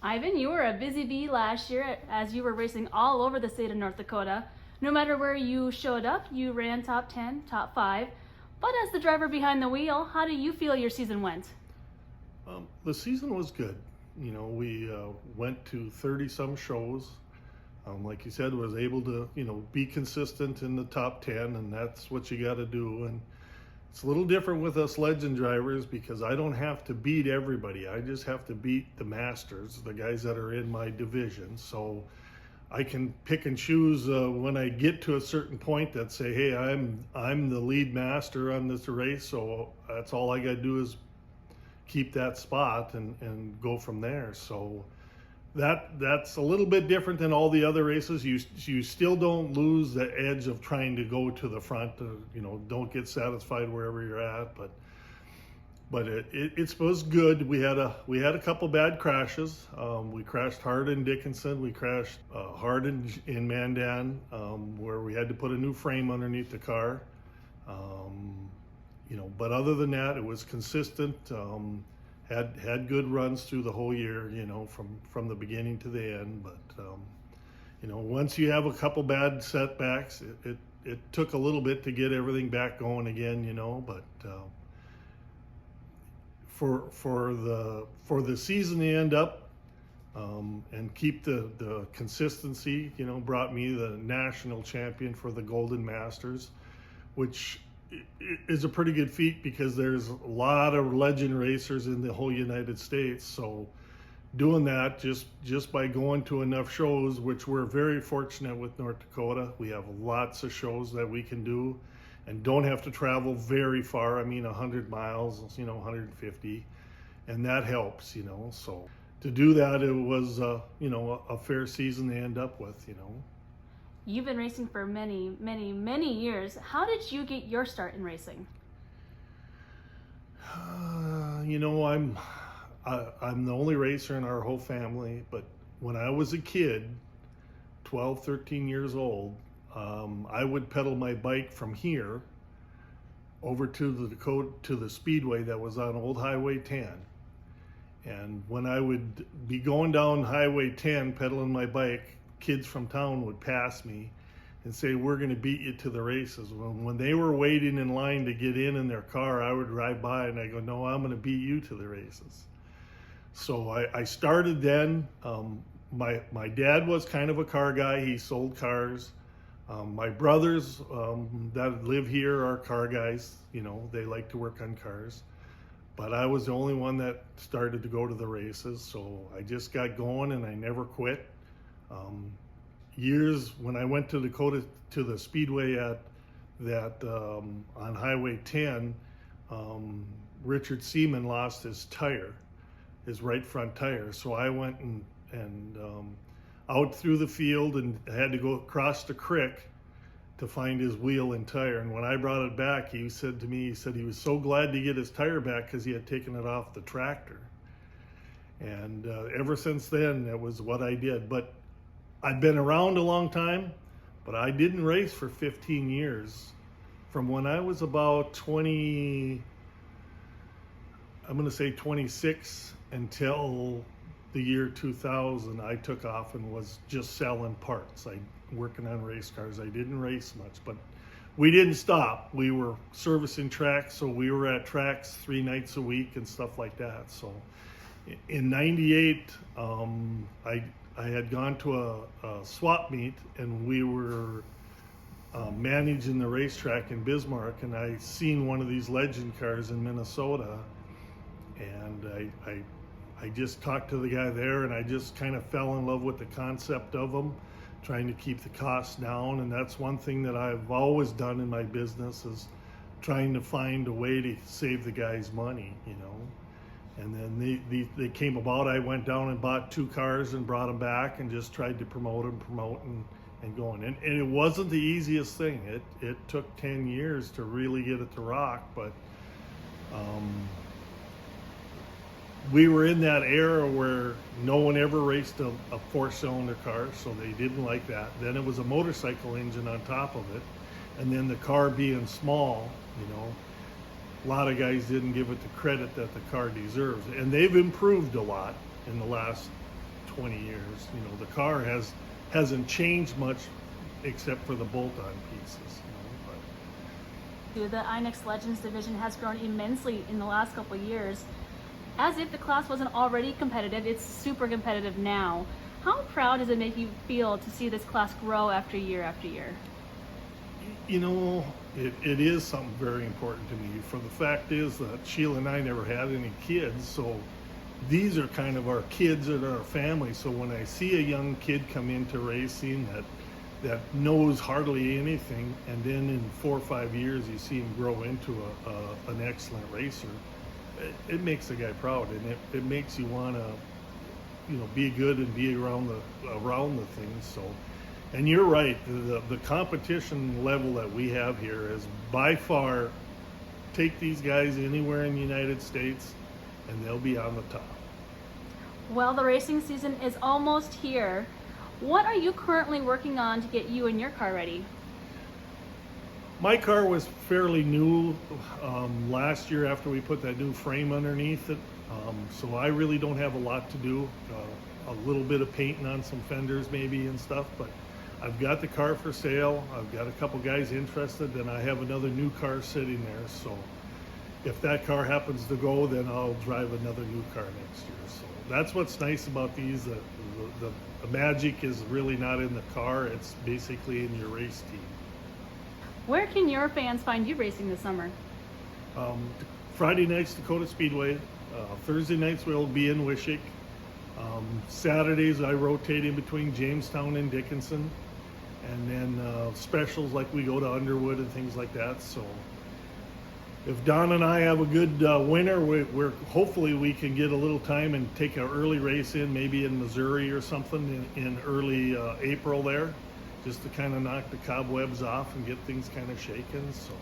Ivan, you were a busy bee last year as you were racing all over the state of North Dakota. No matter where you showed up, you ran top 10, top 5. But as the driver behind the wheel, how do you feel your season went? The season was good. We went to 30-some shows. Like you said, was able to, be consistent in the top 10, and that's what you got to do. And it's a little different with us legend drivers because I don't have to beat everybody. I just have to beat the masters, the guys that are in my division. So I can pick and choose when I get to a certain point that say, hey, I'm the lead master on this race, so that's all I got to do is keep that spot and go from there. So that's a little bit different than all the other races. You still don't lose the edge of trying to go to the front. Don't get satisfied wherever you're at. But it was good. We had a couple bad crashes. We crashed hard in Dickinson. We crashed hard in Mandan, where we had to put a new frame underneath the car. But other than that, it was consistent. Had good runs through the whole year, from the beginning to the end. But once you have a couple bad setbacks, it took a little bit to get everything back going again, But for the season to end up and keep the consistency, brought me the national champion for the Golden Masters, which is a pretty good feat because there's a lot of legend racers in the whole United States. So doing that just by going to enough shows, which we're very fortunate with North Dakota, we have lots of shows that we can do and don't have to travel very far. 100 miles, 150, and that helps, So to do that, it was, a fair season to end up with, You've been racing for many, many, many years. How did you get your start in racing? I'm the only racer in our whole family, but when I was a kid, 12, 13 years old, I would pedal my bike from here over to the Dacotah Speedway that was on Old Highway 10. And when I would be going down Highway 10 pedaling my bike, kids from town would pass me and say, we're going to beat you to the races. When they were waiting in line to get in their car, I would drive by and I go, no, I'm going to beat you to the races. So I started then. My dad was kind of a car guy. He sold cars. My brothers that live here are car guys. They like to work on cars. But I was the only one that started to go to the races. So I just got going and I never quit. Years when I went to Dacotah to the Speedway on Highway 10, Richard Seaman lost his tire, his right front tire. So I went and out through the field and had to go across the creek to find his wheel and tire. And when I brought it back, he said to me, he was so glad to get his tire back because he had taken it off the tractor. And ever since then, that was what I did. But I've been around a long time, but I didn't race for 15 years. From when I was about 26 until the year 2000, I took off and was just selling parts. Working on race cars. I didn't race much, but we didn't stop. We were servicing tracks, so we were at tracks 3 nights a week and stuff like that. So in '98, I had gone to a swap meet, and we were managing the racetrack in Bismarck, and I seen one of these legend cars in Minnesota, and I just talked to the guy there, and I just kind of fell in love with the concept of them, trying to keep the costs down. And that's one thing that I've always done in my business, is trying to find a way to save the guys money, And then they came about. I went down and bought 2 cars and brought them back and just tried to promote and going. And it wasn't the easiest thing. It took 10 years to really get it to rock, but we were in that era where no one ever raced a 4-cylinder car, so they didn't like that. Then it was a motorcycle engine on top of it, and then the car being small, a lot of guys didn't give it the credit that the car deserves. And they've improved a lot in the last 20 years. You know, the car hasn't changed much except for the bolt-on pieces. You know, The INEX Legends division has grown immensely in the last couple of years. As if the class wasn't already competitive, it's super competitive now. How proud does it make you feel to see this class grow after year after year? you know, it is something very important to me. For the fact is that Sheila and I never had any kids, so these are kind of our kids in our family. So when I see a young kid come into racing that knows hardly anything, and then in 4 or 5 years you see him grow into an excellent racer, it makes the guy proud, and it makes you want to, you know, be good and be around the things. So, and you're right, the competition level that we have here is by far, take these guys anywhere in the United States and they'll be on the top. Well, the racing season is almost here. What are you currently working on to get you and your car ready? My car was fairly new last year after we put that new frame underneath it, so I really don't have a lot to do. A little bit of painting on some fenders maybe and stuff, but I've got the car for sale. I've got a couple guys interested, and I have another new car sitting there. So if that car happens to go, then I'll drive another new car next year. So that's what's nice about these. The magic is really not in the car. It's basically in your race team. Where can your fans find you racing this summer? Friday nights, Dacotah Speedway. Thursday nights we'll be in Wishick. Saturdays I rotate in between Jamestown and Dickinson, and then specials like we go to Underwood and things like that. So if Don and I have a good winter, we're hopefully we can get a little time and take an early race in, maybe in Missouri or something in early April there, just to kind of knock the cobwebs off and get things kind of shaken. So